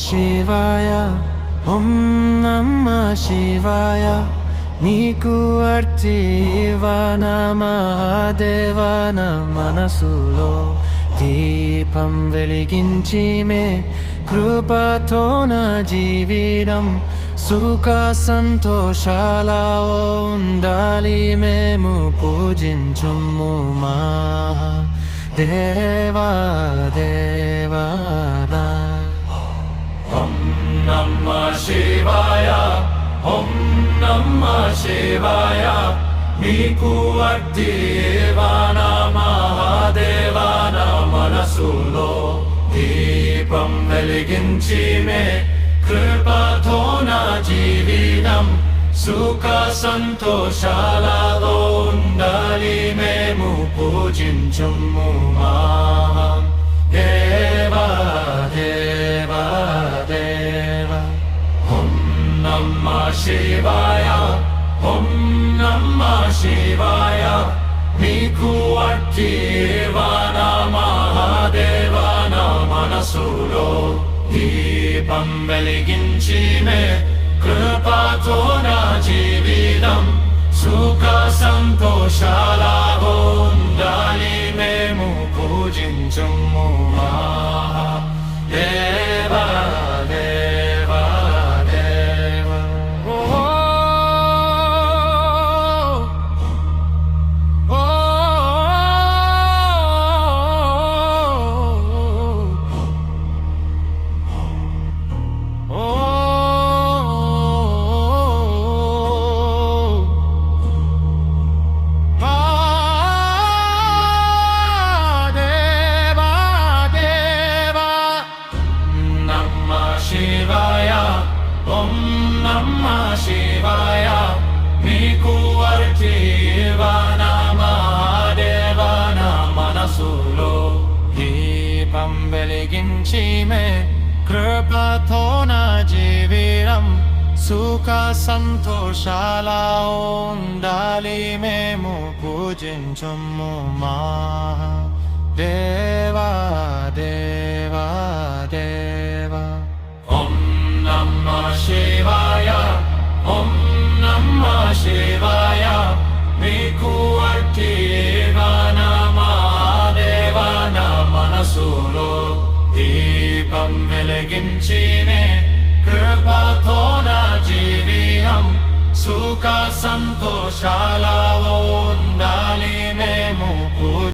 శివాయ ఓం నమః శివాయ నీకు అర్చీవన మహాదేవన మనసులో దీపం వెలిగించి మే కృపతో నా జీవితం సుఖ సంతోషాల ఉండాలి మేము పూజించుము మా దేవా దేవా ఓం నమః శివాయ ఓం నమః శివాయ నీకు అర్చీవన మహాదేవన మనసులో దీపం వెలిగించి మే కృపతో నా జీవితం సుఖ సంతోషాలతో ఉండాలి మేము పూజించుము మా దేవా దేవా దేవా ఓం నమః శివాయ ఓం నమః శివాయ నీకు అర్చీవన మహాదేవన మనసులో దీపం వెలిగించి మే కృపతో నా జీవితం సుఖ సంతోషాలతో ఉండాలి మేము పూజించుము మా దేవా దేవా దేవా శివాయ ఓం నమః శివాయ నీకు అర్చీవన మహాదేవన మనసులో దీపం వెలిగించి మే కృపతో నా జీవితం సుఖ సంతోషాల ఉండాలి మేము పూజించుము మా దేవా దేవా దేవా ఓం నమః శివాయ ఓం నమః శివాయ నీకు అర్చీవన మహాదేవన మనసులో దీపం వెలిగించి మే కృపతో నా జీవితం సుఖ సంతోషాలతో